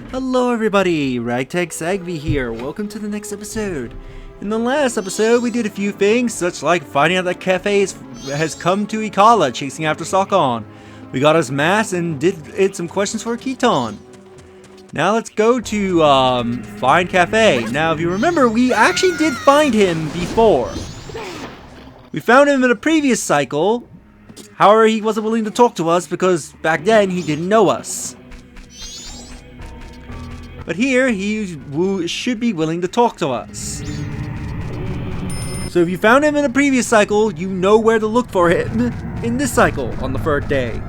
Hello everybody, Ragtag Sagvi here. Welcome to the next episode. In the last episode, we did a few things, such like finding out that Cafe has come to Ikala, chasing after Sakon. We got his mask and did some questions for Keaton. Now let's go to find Cafe. Now if you remember, we actually did find him before. We found him in a previous cycle. However, he wasn't willing to talk to us because back then he didn't know us. But here, he should be willing to talk to us. So if you found him in a previous cycle, you know where to look for him in this cycle on the third day.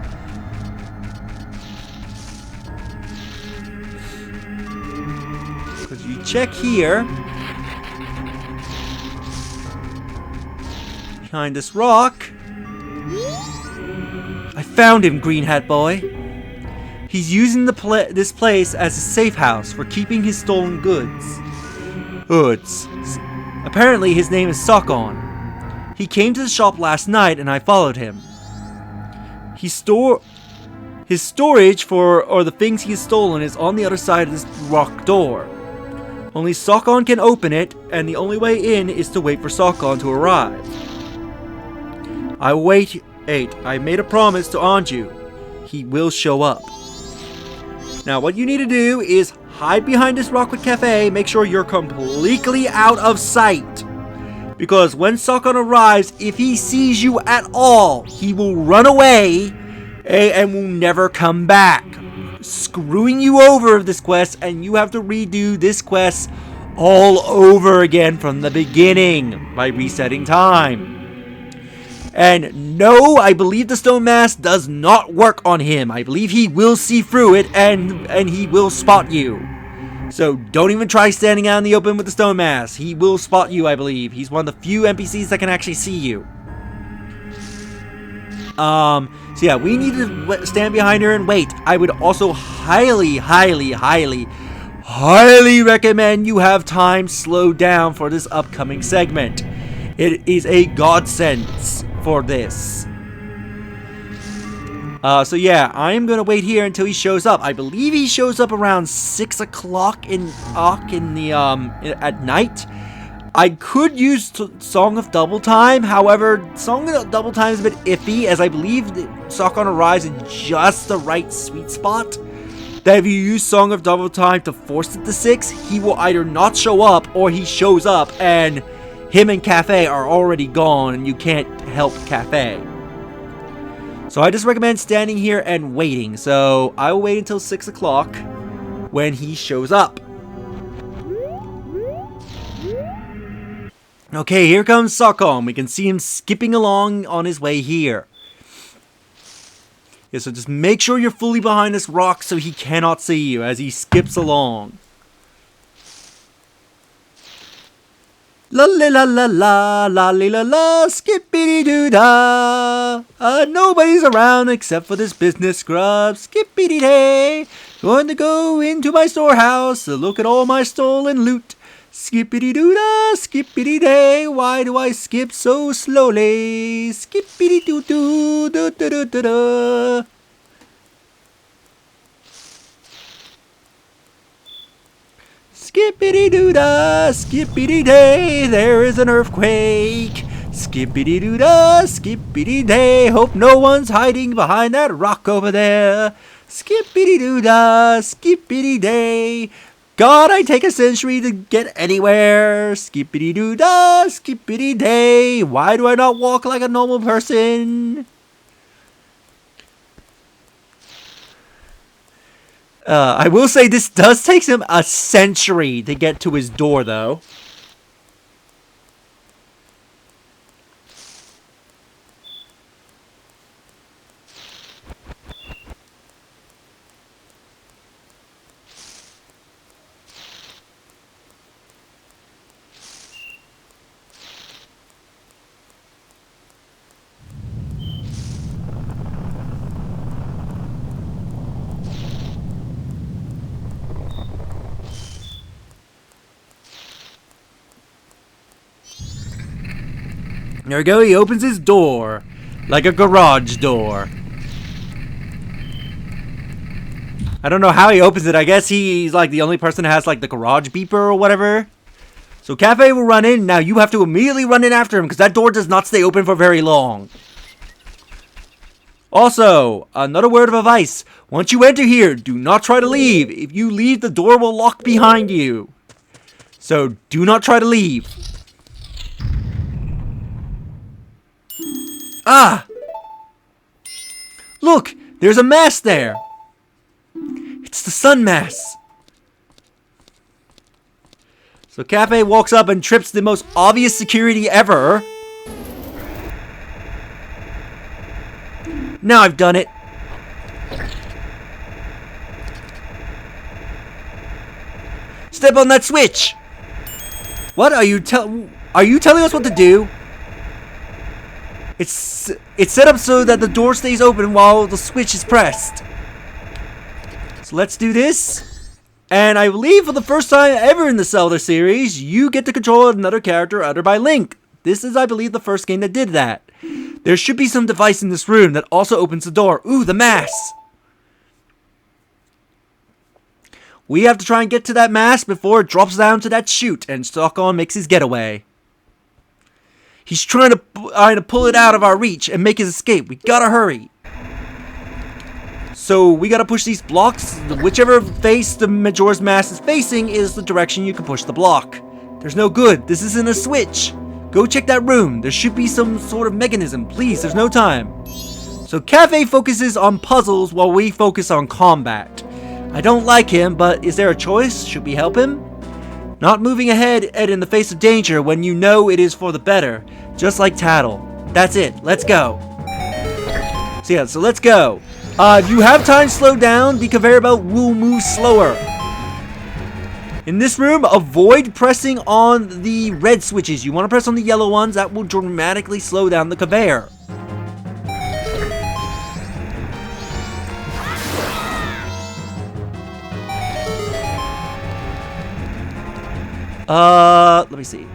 Because you check here. Behind this rock. I found him, Green Hat Boy. He's using this place as a safe house for keeping his stolen goods. Apparently his name is Sakon. He came to the shop last night and I followed him. His storage or the things he has stolen is on the other side of this rock door. Only Sakon can open it, and the only way in is to wait for Sakon to arrive. I made a promise to Anju. He will show up. Now, what you need to do is hide behind this rock with Cafe. Make sure you're completely out of sight. Because when Sakon arrives, if he sees you at all, he will run away and will never come back. Screwing you over of this quest, and you have to redo this quest all over again from the beginning by resetting time. And no, I believe the stone mask does not work on him. I believe he will see through it and he will spot you. So don't even try standing out in the open with the stone mask. He will spot you, I believe. He's one of the few NPCs that can actually see you. So yeah, we need to stand behind her and wait. I would also highly recommend you have time slowed down for this upcoming segment. It is a godsend for this. So yeah, I am gonna wait here until he shows up. I believe he shows up around 6 o'clock at night. I could use Song of Double Time. However, Song of Double Time is a bit iffy, as I believe Sakon arrives in just the right sweet spot. That if you use Song of Double Time to force it to 6, he will either not show up or he shows up and him and Cafe are already gone and you can't help Cafe. So I just recommend standing here and waiting. So I will wait until 6 o'clock when he shows up. Okay, here comes Sakon. We can see him skipping along on his way here. Yeah, so just make sure you're fully behind this rock so he cannot see you as he skips along. La la la la la la la la skippity doo da. Nobody's around except for this business scrub. Skippity day. Going to go into my storehouse to look at all my stolen loot. Skippity doo da, skippity day. Why do I skip so slowly? Skippity doo doo doo doo doo doo doo. Skippity doo da, skippity day, there is an earthquake. Skippity doo da, skippity day, hope no one's hiding behind that rock over there. Skippity doo da, skippity day, God, I take a century to get anywhere. Skippity doo da, skippity day, why do I not walk like a normal person? I will say this does take him a century to get to his door, though. There we go, he opens his door. Like a garage door. I don't know how he opens it. I guess he's like the only person that has like the garage beeper or whatever. So Cafe will run in. Now you have to immediately run in after him because that door does not stay open for very long. Also, another word of advice. Once you enter here, do not try to leave. If you leave, the door will lock behind you. So do not try to leave. Ah! Look, there's a mask there. It's the sun mask. So Cafe walks up and trips the most obvious security ever. Now I've done it. Step on that switch. What are you telling us what to do? It's set up so that the door stays open while the switch is pressed. So let's do this. And I believe for the first time ever in the Zelda series, you get to control another character other by Link. This is, I believe, the first game that did that. There should be some device in this room that also opens the door. Ooh, the mask. We have to try and get to that mask before it drops down to that chute and Stock-On makes his getaway. He's trying to pull it out of our reach and make his escape. We gotta hurry. So we gotta push these blocks. Whichever face the Majora's Mask is facing is the direction you can push the block. There's no good. This isn't a switch. Go check that room. There should be some sort of mechanism. Please, there's no time. So Cafe focuses on puzzles while we focus on combat. I don't like him, but is there a choice? Should we help him? Not moving ahead and in the face of danger when you know it is for the better. Just like Tattle. That's it. Let's go. So let's go. If you have time to slow down, the conveyor belt will move slower. In this room, avoid pressing on the red switches. You want to press on the yellow ones. That will dramatically slow down the conveyor. Let me see.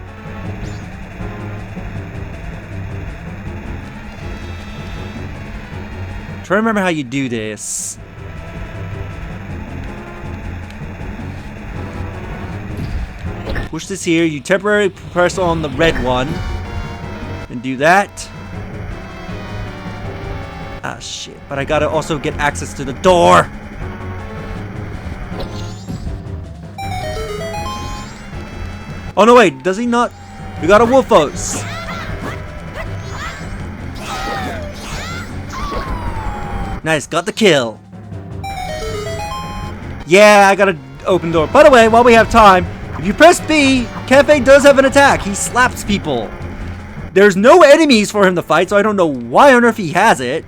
Try to remember how you do this. Push this here. You temporarily press on the red one. And do that. Ah, shit. But I gotta also get access to the door. Oh, no, wait. Does he not? We got a Wolfos. Nice. Got the kill. Yeah, I got an open door. By the way, while we have time, if you press B, Cafe does have an attack. He slaps people. There's no enemies for him to fight, so I don't know why on earth he has it.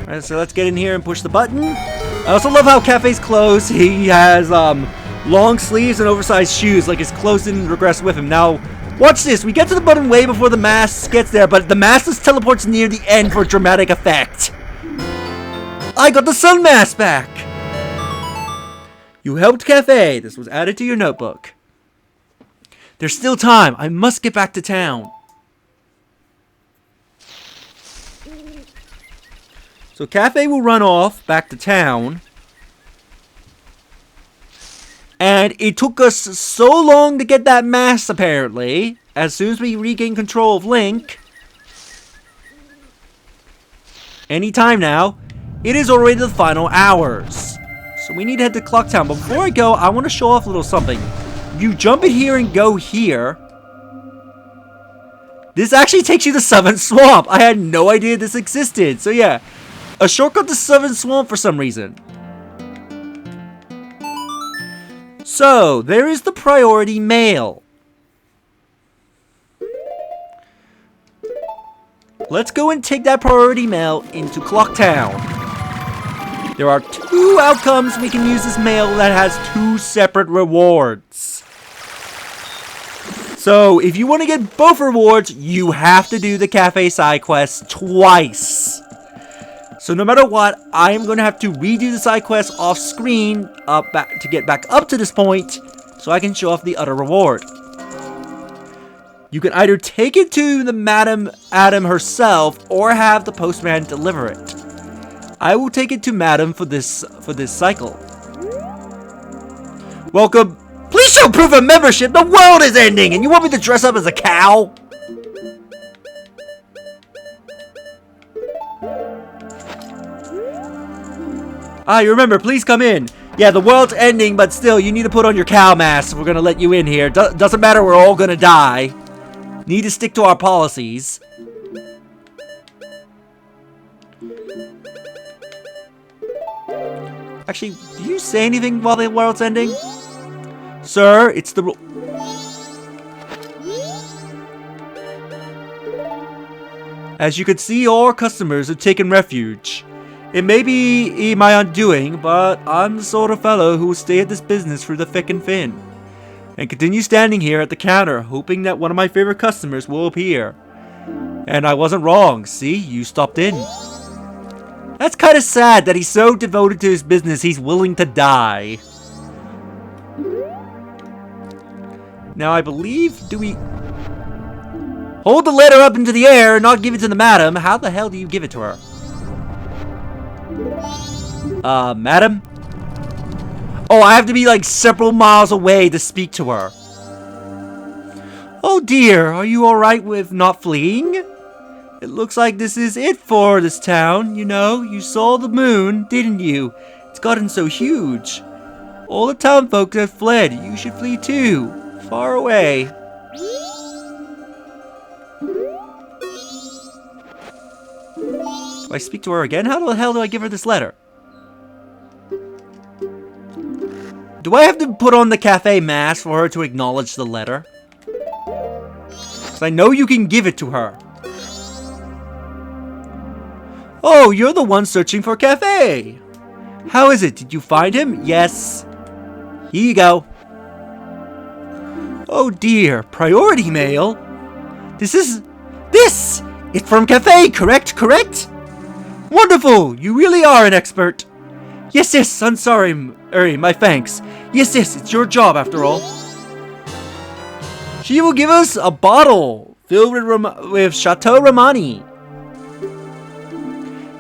Alright, so let's get in here and push the button. I also love how Cafe's clothes. He has long sleeves and oversized shoes, like his clothes didn't regress with him. Now, watch this. We get to the button way before the mask gets there, but the mask just teleports near the end for dramatic effect. I got the sun mask back! You helped Cafe. This was added to your notebook. There's still time. I must get back to town. So Cafe will run off back to town. And it took us so long to get that mask, apparently. As soon as we regain control of Link. Anytime now. It is already the final hours. So we need to head to Clock Town. But before I go, I want to show off a little something. You jump in here and go here. This actually takes you to Seventh Swamp. I had no idea this existed. So yeah. A shortcut to Seventh Swamp for some reason. So, there is the priority mail. Let's go and take that priority mail into Clock Town. There are 2 outcomes we can use this mail that has 2 separate rewards. So, if you want to get both rewards, you have to do the Cafe side quest twice. So no matter what, I am going to have to redo the side quest off screen to get back up to this point. so I can show off the other reward. You can either take it to the Madam Adam herself or have the postman deliver it. I will take it to Madam for this cycle. Welcome. Please show proof of membership. The world is ending, and you want me to dress up as a cow? You remember, please come in. Yeah, the world's ending, but still, you need to put on your cow mask. We're gonna let you in here. Doesn't matter, we're all gonna die. Need to stick to our policies. Actually, do you say anything while the world's ending? Sir, it's the... As you can see, all our customers have taken refuge. It may be my undoing, but I'm the sort of fellow who will stay at this business through the thick and thin, and continue standing here at the counter, hoping that one of my favorite customers will appear. And I wasn't wrong. See, you stopped in. That's kind of sad that he's so devoted to his business, he's willing to die. Now, I believe, do we... Hold the letter up into the air and not give it to the madam. How the hell do you give it to her? Madam? Oh, I have to be like several miles away to speak to her. Oh dear, are you alright with not fleeing? It looks like this is it for this town. You know, you saw the moon, didn't you? It's gotten so huge. All the town folks have fled. You should flee too. Far away. Do I speak to her again? How the hell do I give her this letter? Do I have to put on the cafe mask for her to acknowledge the letter? Because I know you can give it to her. Oh, you're the one searching for cafe. How is it? Did you find him? Yes. Here you go. Oh dear, priority mail? This! It's from cafe, correct? Wonderful, you really are an expert. Yes, I'm sorry, my thanks. Yes, it's your job after all. She will give us a bottle filled with Chateau Romani.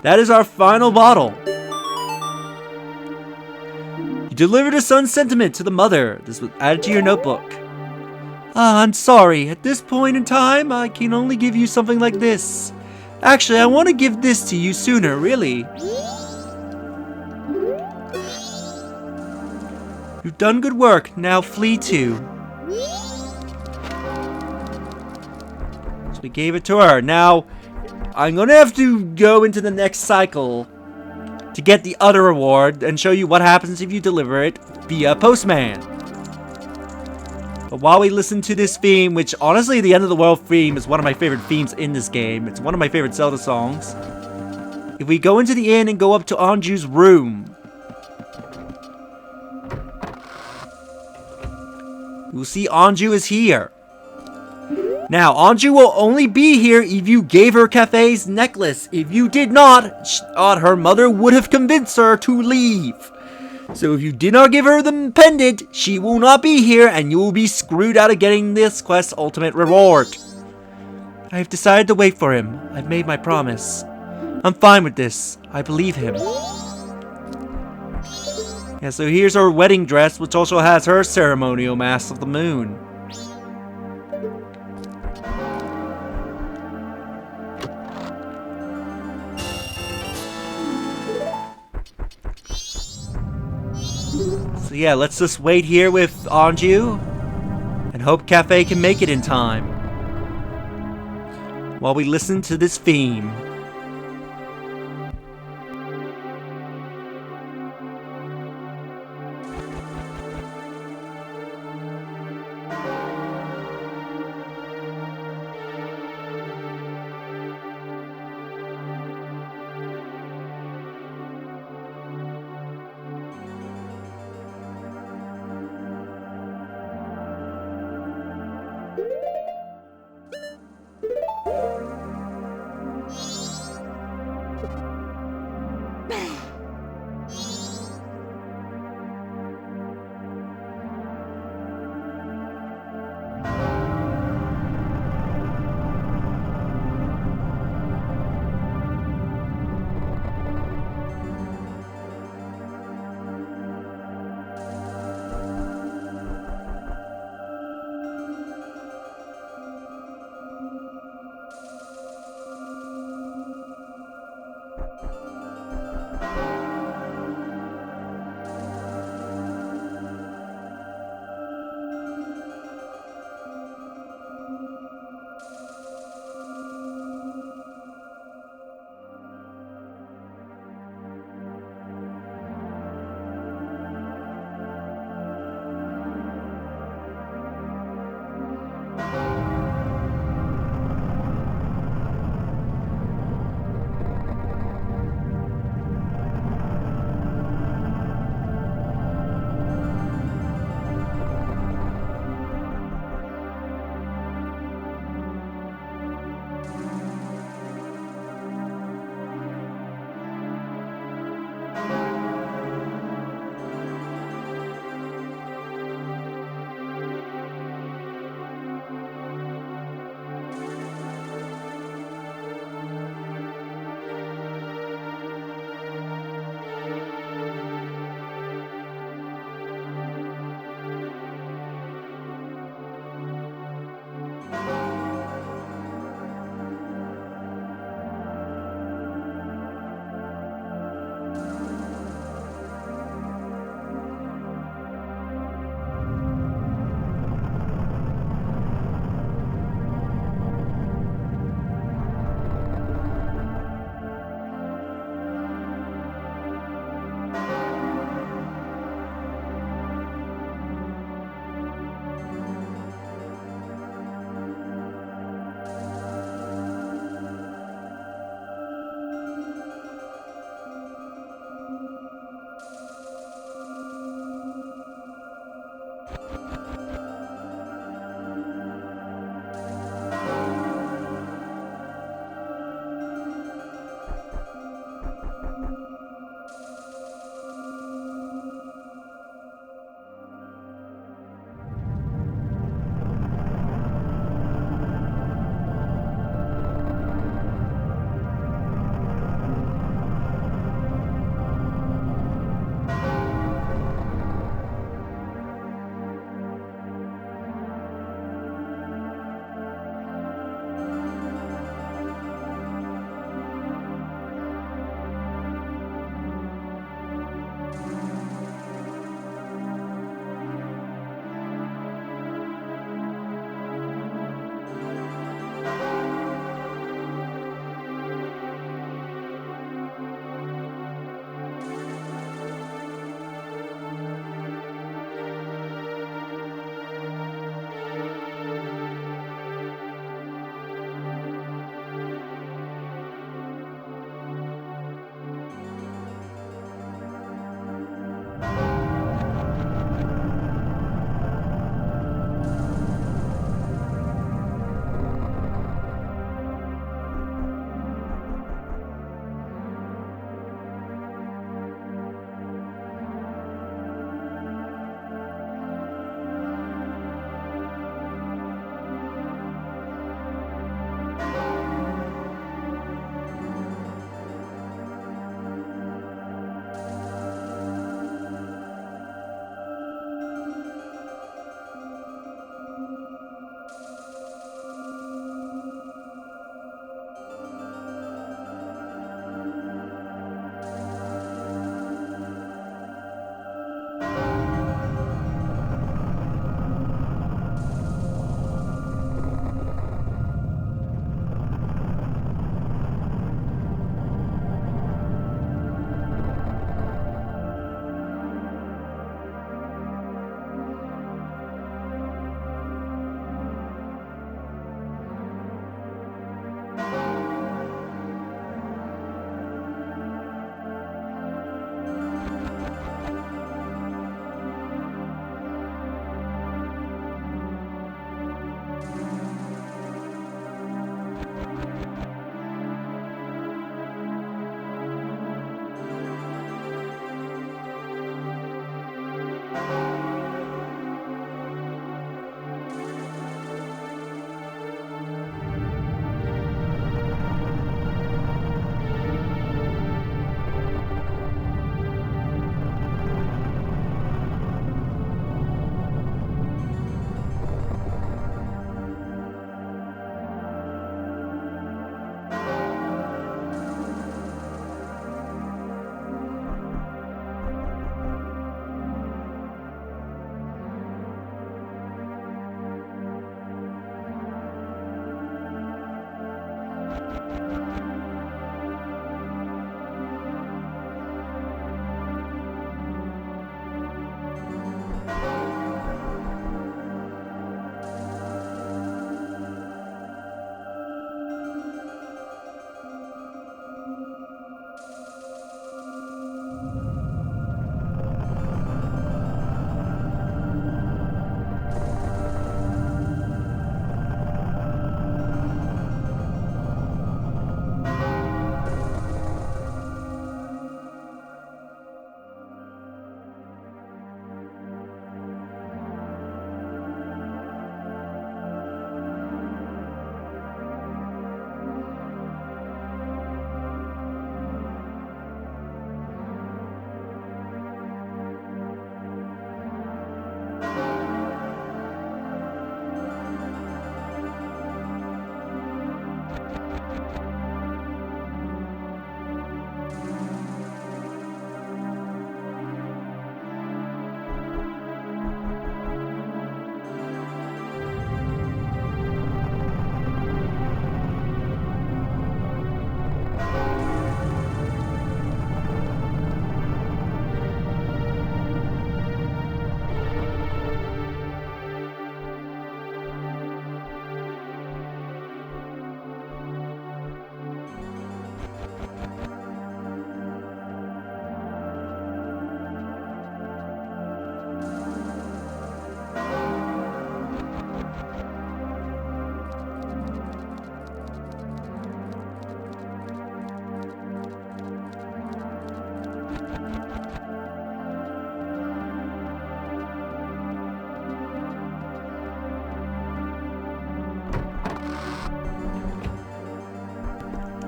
That is our final bottle. You delivered a son's sentiment to the mother. This was added to your notebook. I'm sorry. At this point in time, I can only give you something like this. Actually, I want to give this to you sooner, really. You've done good work. Now flee too. So we gave it to her. Now, I'm going to have to go into the next cycle to get the other reward and show you what happens if you deliver it via postman. But while we listen to this theme, which honestly the End of the World theme is one of my favorite themes in this game. It's one of my favorite Zelda songs. If we go into the inn and go up to Anju's room, we'll see Anju is here. Now, Anju will only be here if you gave her Cafe's necklace. If you did not, her mother would have convinced her to leave. So if you did not give her the pendant, she will not be here and you will be screwed out of getting this quest's ultimate reward. I have decided to wait for him. I've made my promise. I'm fine with this. I believe him. Yeah, so here's her wedding dress, which also has her ceremonial mask of the moon. So yeah, let's just wait here with Anju and hope Cafe can make it in time while we listen to this theme.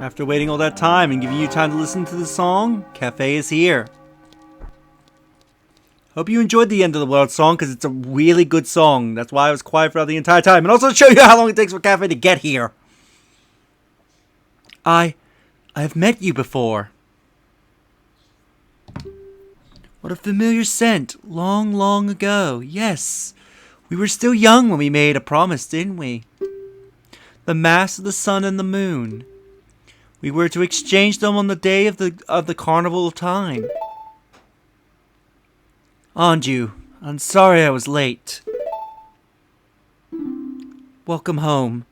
After waiting all that time and giving you time to listen to the song, Cafe is here. Hope you enjoyed the End of the World song, because it's a really good song. That's why I was quiet throughout the entire time. And also to show you how long it takes for Cafe to get here. I have met you before. What a familiar scent. Long, long ago. Yes. We were still young when we made a promise, didn't we? The mass of the sun and the moon. We were to exchange them on the day of the carnival of time. Anju, I'm sorry I was late. Welcome home.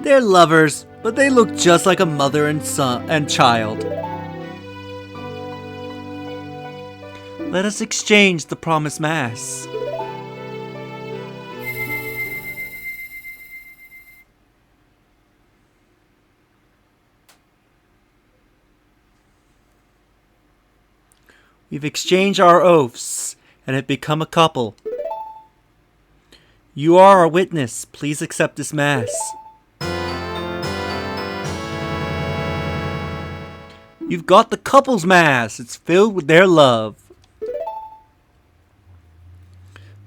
They're lovers, but they look just like a mother and son and child. Let us exchange the promised mass. We've exchanged our oaths and have become a couple. You are our witness. Please accept this mass. You've got the couple's mass. It's filled with their love.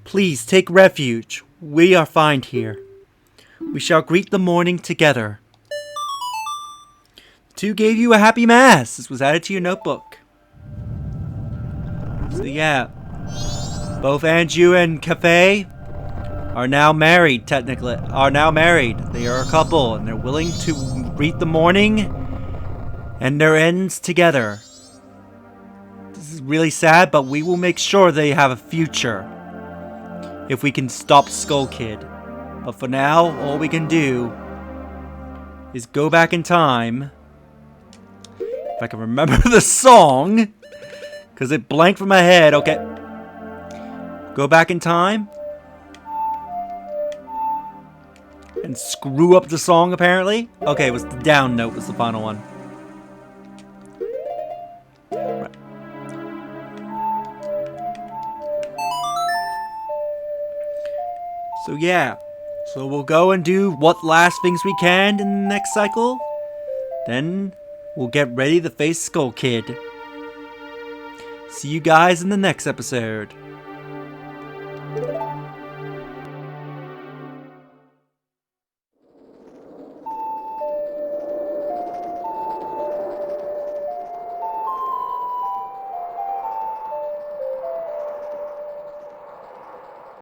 Please take refuge. We are fine here. We shall greet the morning together. The two gave you a happy mass. This was added to your notebook. So yeah, both Anju and Cafe are now married, technically. They are a couple, and they're willing to greet the morning and their ends together. This is really sad, but we will make sure they have a future if we can stop Skull Kid. But for now, all we can do is go back in time. If I can remember the song, because it blanked from my head. Okay. Go back in time. And screw up the song, apparently. Okay, it was the down note was the final one. Right. So yeah. So we'll go and do what last things we can in the next cycle. Then we'll get ready to face Skull Kid. See you guys in the next episode.